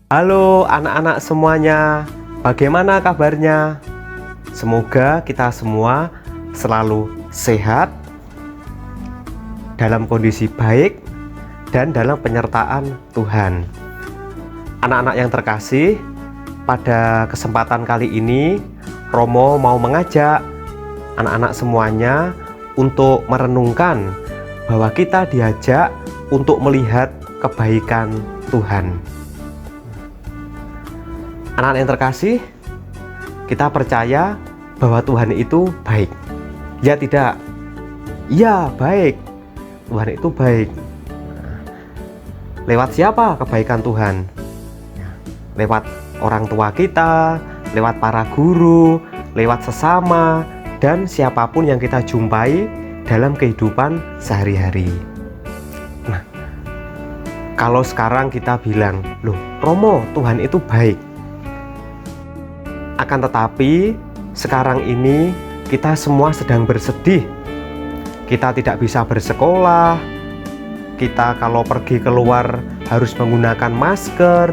Halo anak-anak semuanya, bagaimana kabarnya? Semoga kita semua selalu sehat, dalam kondisi baik, dan dalam penyertaan Tuhan. Anak-anak yang terkasih, pada kesempatan kali ini Romo mau mengajak anak-anak semuanya untuk merenungkan bahwa kita diajak untuk melihat kebaikan Tuhan. Anak-anak yang terkasih, kita percaya bahwa Tuhan itu baik. Ya tidak? Ya, baik. Tuhan itu baik. Lewat siapa kebaikan Tuhan? Lewat orang tua kita, lewat para guru, lewat sesama, dan siapapun yang kita jumpai dalam kehidupan sehari-hari. Nah, kalau sekarang kita bilang, loh Romo, Tuhan itu baik. Akan tetapi sekarang ini kita semua sedang bersedih. Kita tidak bisa bersekolah. Kita kalau pergi keluar harus menggunakan masker,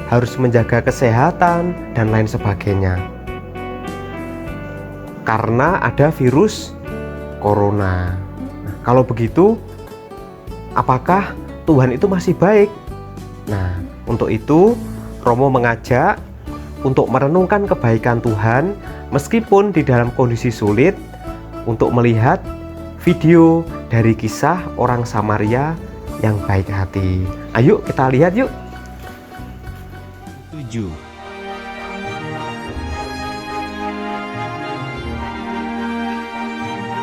harus menjaga kesehatan dan lain sebagainya. Karena ada virus corona. Nah, kalau begitu, apakah Tuhan itu masih baik? Nah, untuk itu Romo mengajak untuk merenungkan kebaikan Tuhan meskipun di dalam kondisi sulit, untuk melihat video dari kisah orang Samaria yang baik hati. Ayo kita lihat yuk. 7.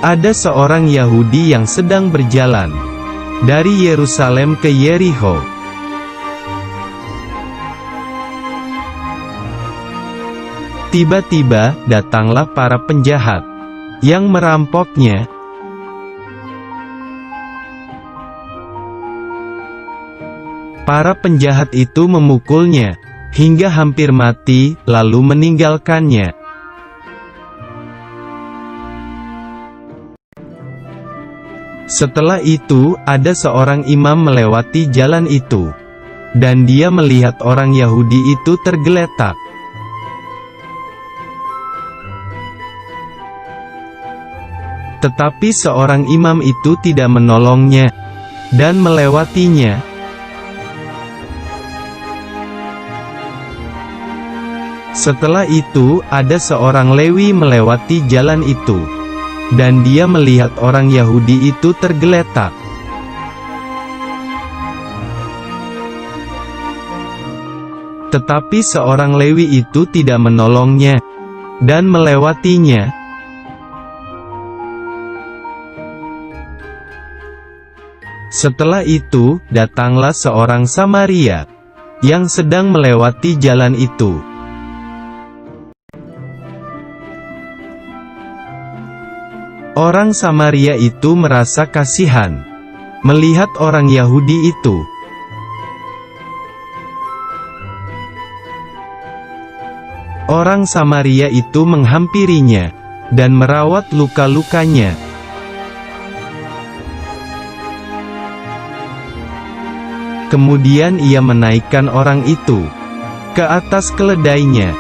Ada seorang Yahudi yang sedang berjalan dari Yerusalem ke Yerikho. Tiba-tiba datanglah para penjahat yang merampoknya. Para penjahat itu memukulnya hingga hampir mati, lalu meninggalkannya. Setelah itu, ada seorang imam melewati jalan itu, dan dia melihat orang Yahudi itu tergeletak. Tetapi seorang imam itu tidak menolongnya dan melewatinya. Setelah itu, ada seorang Lewi melewati jalan itu, dan dia melihat orang Yahudi itu tergeletak. Tetapi seorang Lewi itu tidak menolongnya dan melewatinya. Setelah itu, datanglah seorang Samaria yang sedang melewati jalan itu. Orang Samaria itu merasa kasihan melihat orang Yahudi itu. Orang Samaria itu menghampirinya dan merawat luka-lukanya. Kemudian ia menaikkan orang itu ke atas keledainya.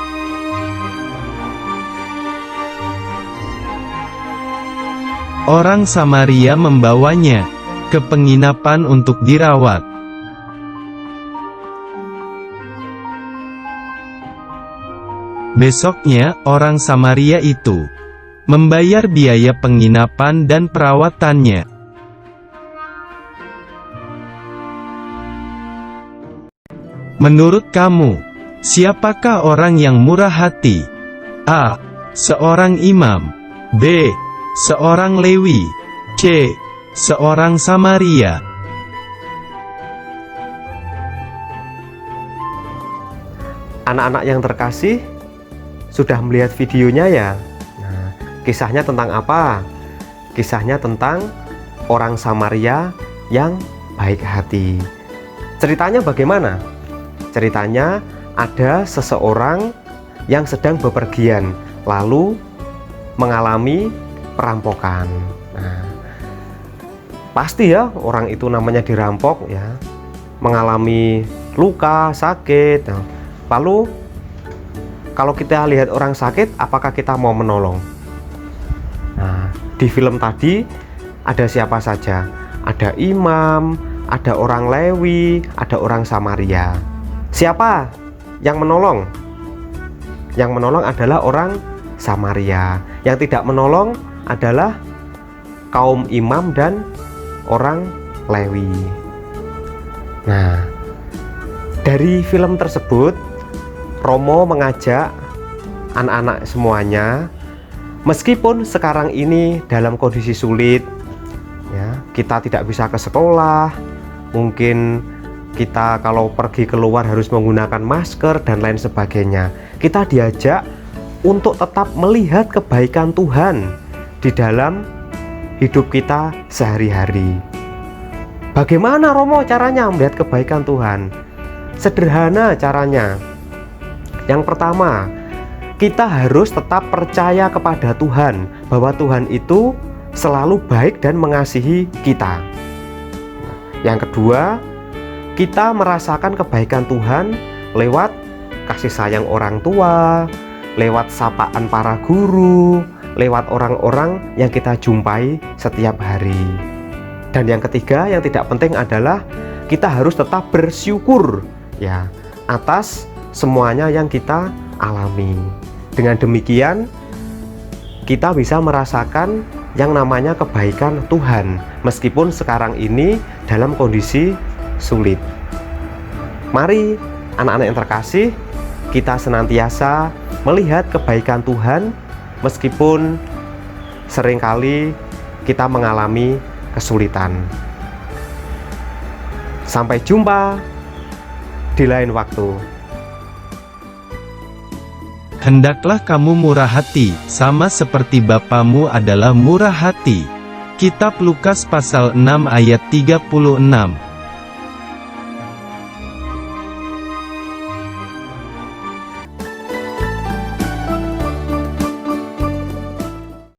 Orang Samaria membawanya ke penginapan untuk dirawat. Besoknya, orang Samaria itu membayar biaya penginapan dan perawatannya. Menurut kamu, siapakah orang yang murah hati? A. Seorang imam. B. Seorang Lewi. C. Seorang Samaria. Anak-anak yang terkasih, sudah melihat videonya ya? Nah, kisahnya tentang apa? Kisahnya tentang orang Samaria yang baik hati. Ceritanya bagaimana? Ceritanya ada seseorang yang sedang bepergian, lalu mengalami perampokan. Nah, pasti ya orang itu namanya dirampok ya, mengalami luka, sakit. Nah, Lalu kalau kita lihat orang sakit, apakah kita mau menolong? Nah, di film tadi ada siapa saja? Ada imam, ada orang Lewi, ada orang Samaria. Siapa yang menolong? Yang menolong adalah orang Samaria. Yang tidak menolong adalah kaum imam dan orang Lewi. Nah, dari film tersebut Romo mengajak anak-anak semuanya, meskipun sekarang ini dalam kondisi sulit, ya, kita tidak bisa ke sekolah, mungkin kita kalau pergi keluar harus menggunakan masker dan lain sebagainya. Kita diajak untuk tetap melihat kebaikan Tuhan di dalam hidup kita sehari-hari. Bagaimana Romo caranya melihat kebaikan Tuhan? Sederhana caranya. Yang pertama, kita harus tetap percaya kepada Tuhan, bahwa Tuhan itu selalu baik dan mengasihi kita. Yang kedua, kita merasakan kebaikan Tuhan lewat kasih sayang orang tua, lewat sapaan para guru, lewat orang-orang yang kita jumpai setiap hari. Dan yang ketiga, yang tidak penting adalah kita harus tetap bersyukur, ya, atas semuanya yang kita alami. Dengan demikian, kita bisa merasakan yang namanya kebaikan Tuhan, meskipun sekarang ini dalam kondisi sulit. Mari anak-anak yang terkasih, kita senantiasa melihat kebaikan Tuhan, meskipun seringkali kita mengalami kesulitan. Sampai jumpa di lain waktu. Hendaklah kamu murah hati, sama seperti Bapamu adalah murah hati. Kitab Lukas pasal 6 ayat 36.